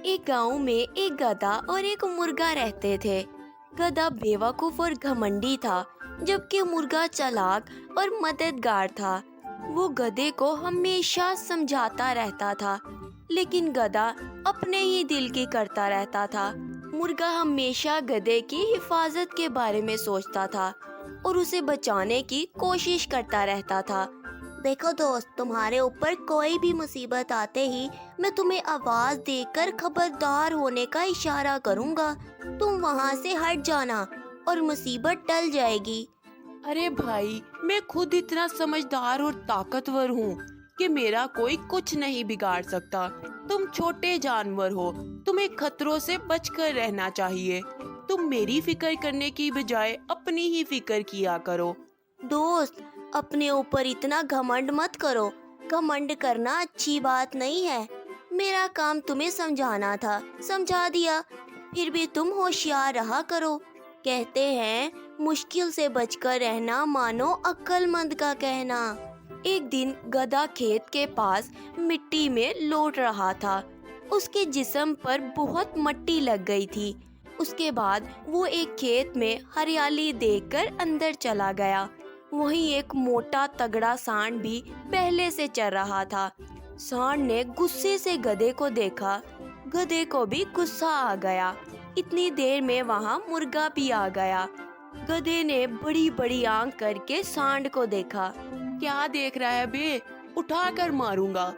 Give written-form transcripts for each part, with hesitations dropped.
ایک گاؤں میں ایک گدھا اور ایک مرغا رہتے تھے۔ گدھا بیوقوف اور گھمنڈی تھا، جبکہ مرغا چالاک اور مددگار تھا۔ وہ گدھے کو ہمیشہ سمجھاتا رہتا تھا، لیکن گدھا اپنے ہی دل کی کرتا رہتا تھا۔ مرغا ہمیشہ گدھے کی حفاظت کے بارے میں سوچتا تھا اور اسے بچانے کی کوشش کرتا رہتا تھا۔ دیکھو دوست، تمہارے اوپر کوئی بھی مصیبت آتے ہی میں تمہیں آواز دے کر خبردار ہونے کا اشارہ کروں گا۔ تم وہاں سے ہٹ جانا اور مصیبت ٹل جائے گی۔ ارے بھائی، میں خود اتنا سمجھدار اور طاقتور ہوں کہ میرا کوئی کچھ نہیں بگاڑ سکتا۔ تم چھوٹے جانور ہو، تمہیں خطروں سے بچ کر رہنا چاہیے۔ تم میری فکر کرنے کی بجائے اپنی ہی فکر کیا کرو۔ دوست، اپنے اوپر اتنا گھمنڈ مت کرو۔ گھمنڈ کرنا اچھی بات نہیں ہے۔ میرا کام تمہیں سمجھانا تھا، سمجھا دیا۔ پھر بھی تم ہوشیار رہا کرو۔ کہتے ہیں مشکل سے بچ کر رہنا مانو عقل مند کا کہنا۔ ایک دن گدھا کھیت کے پاس مٹی میں لوٹ رہا تھا۔ اس کے جسم پر بہت مٹی لگ گئی تھی۔ اس کے بعد وہ ایک کھیت میں ہریالی دیکھ کر اندر چلا گیا۔ وہیں ایک موٹا تگڑا سانڈ بھی پہلے سے چل رہا تھا۔ سانڈ نے غصے سے گدھے کو دیکھا۔ گدھے کو بھی غصہ آ گیا۔ اتنی دیر میں وہاں مرغا بھی آ گیا۔ گدھے نے بڑی بڑی آنکھ کر کے سانڈ کو دیکھا۔ کیا دیکھ رہا ہے بے؟ اٹھا کر ماروں گا۔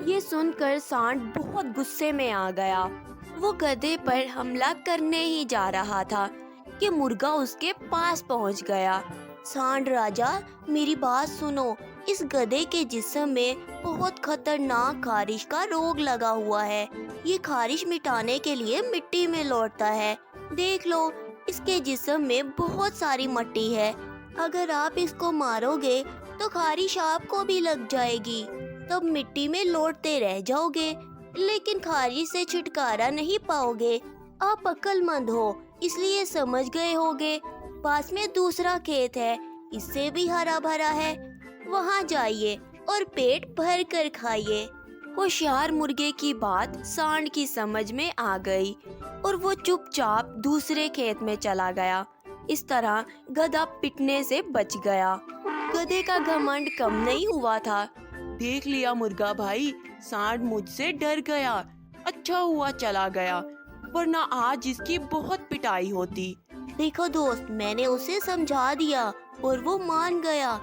یہ سن کر سانڈ بہت غصے میں آ گیا۔ وہ گدھے پر حملہ کرنے ہی جا رہا تھا کہ مرغا اس کے پاس پہنچ گیا۔ سانڈ راجا، میری بات سنو۔ اس گدھے کے جسم میں بہت خطرناک خارش کا روگ لگا ہوا ہے۔ یہ خارش مٹانے کے لیے مٹی میں لوٹتا ہے۔ دیکھ لو، اس کے جسم میں بہت ساری مٹی ہے۔ اگر آپ اس کو مارو گے تو خارش آپ کو بھی لگ جائے گی۔ تب مٹی میں لوٹتے رہ جاؤ گے، لیکن خارش سے چھٹکارا نہیں پاؤ گے۔ آپ عقل مند ہو، اس لیے سمجھ گئے ہوگے۔ پاس میں دوسرا کھیت ہے، اس سے بھی ہرا بھرا ہے۔ وہاں جائیے اور پیٹ بھر کر کھائیے۔ ہوشیار مرغے کی بات سانڈ کی سمجھ میں آ گئی اور وہ چپ چاپ دوسرے کھیت میں چلا گیا۔ اس طرح گدھا پٹنے سے بچ گیا۔ گدھے کا گھمنڈ کم نہیں ہوا تھا۔ دیکھ لیا مرغا بھائی، سانڈ مجھ سے ڈر گیا۔ اچھا ہوا چلا گیا، ورنہ آج اس کی بہت پٹائی ہوتی۔ دیکھو دوست، میں نے اسے سمجھا دیا اور وہ مان گیا۔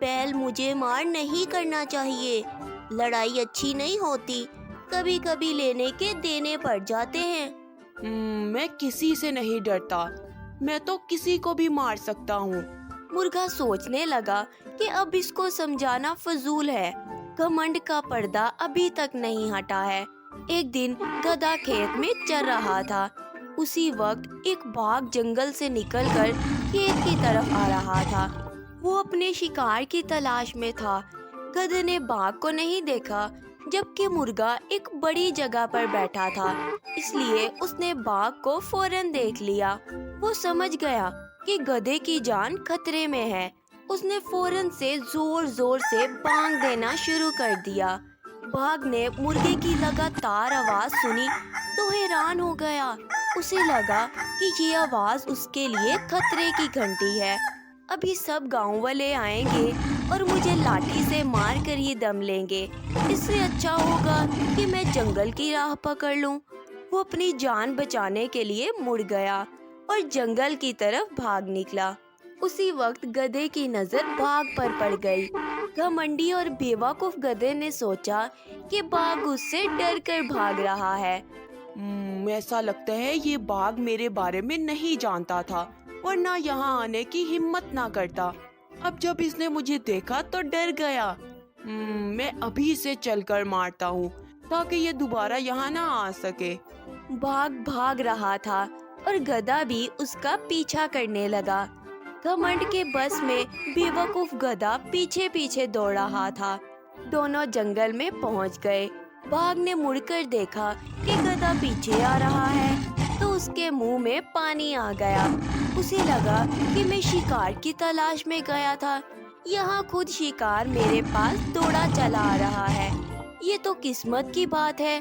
بیل، مجھے مار نہیں کرنا چاہیے۔ لڑائی اچھی نہیں ہوتی، کبھی کبھی لینے کے دینے پڑ جاتے ہیں۔ میں کسی سے نہیں ڈرتا، میں تو کسی کو بھی مار سکتا ہوں۔ مرغا سوچنے لگا کہ اب اس کو سمجھانا فضول ہے۔ گھمنڈ کا پردہ ابھی تک نہیں ہٹا ہے۔ ایک دن گدھا کھیت میں چر رہا تھا۔ اسی وقت ایک باغ جنگل سے نکل کر کھیت کی طرف آ رہا تھا۔ وہ اپنے شکار کی تلاش میں تھا۔ گدھے نے باغ کو نہیں دیکھا، جبکہ مرغا ایک بڑی جگہ پر بیٹھا تھا، اس لیے اس نے باغ کو فوراً دیکھ لیا۔ وہ سمجھ گیا کہ گدھے کی جان خطرے میں ہے۔ اس نے فوراً سے زور زور سے بانگ دینا شروع کر دیا۔ باغ نے مرغے کی لگاتار آواز سنی تو حیران ہو گیا۔ اسے لگا کہ یہ آواز اس کے لیے خطرے کی گھنٹی ہے۔ ابھی سب گاؤں والے آئیں گے اور مجھے لاٹھی سے مار کر ہی دم لیں گے۔ اس سے اچھا ہوگا کہ میں جنگل کی راہ پکڑ لوں۔ وہ اپنی جان بچانے کے لیے مڑ گیا اور جنگل کی طرف بھاگ نکلا۔ اسی وقت گدھے کی نظر باغ پر پڑ گئی۔ گھمنڈی اور بیوقوف گدھے نے سوچا کہ باغ اس سے ڈر کر بھاگ رہا ہے۔ ایسا لگتا ہے یہ باغ میرے بارے میں نہیں جانتا تھا، ورنہ یہاں آنے کی ہمت نہ کرتا۔ اب جب اس نے مجھے دیکھا تو ڈر گیا۔ میں ابھی سے چل کر مارتا ہوں تاکہ یہ دوبارہ یہاں نہ آ سکے۔ باغ بھاگ رہا تھا اور گدھا بھی اس کا پیچھا کرنے لگا۔ گھمنڈ کے بس میں بیوقوف گدھا پیچھے پیچھے دوڑ رہا تھا۔ دونوں جنگل میں پہنچ گئے۔ باغ نے مڑ کر دیکھا کہ گدھا پیچھے آ رہا ہے تو اس کے منہ میں پانی آ گیا۔ اسے لگا کہ میں شکار کی تلاش میں گیا تھا، یہاں خود شکار میرے پاس دوڑا چلا آ رہا ہے۔ یہ تو قسمت کی بات ہے۔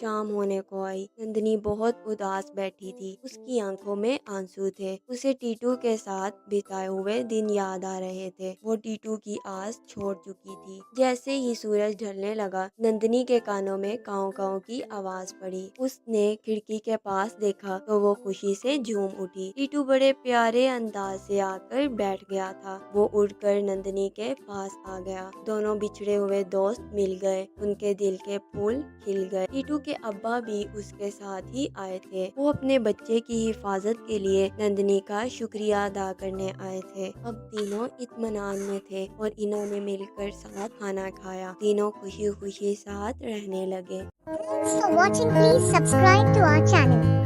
شام ہونے کو آئی، نندنی بہت اداس بیٹھی تھی، اس کی آنکھوں میں آنسو تھے۔ اسے ٹیٹو کے ساتھ بتائے ہوئے دن یاد آ رہے تھے۔ وہ ٹیٹو کی آس چھوڑ چکی تھی۔ جیسے ہی سورج ڈھلنے لگا، نندنی کے کانوں میں کاؤں کاؤں کی آواز پڑی۔ اس نے کھڑکی کے پاس دیکھا تو وہ خوشی سے جھوم اٹھی۔ ٹیٹو بڑے پیارے انداز سے آ کر بیٹھ گیا تھا۔ وہ اڑ کر نندنی کے پاس آ گیا۔ دونوں بچھڑے ہوئے دوست مل گئے، ان کے دل کے پھول کھل گئے۔ ٹیٹو کے ابا بھی اس کے ساتھ ہی آئے تھے۔ وہ اپنے بچے کی حفاظت کے لیے نندنی کا شکریہ ادا کرنے آئے تھے۔ اب تینوں اطمینان میں تھے اور انہوں نے مل کر ساتھ کھانا کھایا۔ تینوں خوشی خوشی ساتھ رہنے لگے۔ Thanks for watching. Please subscribe to our channel.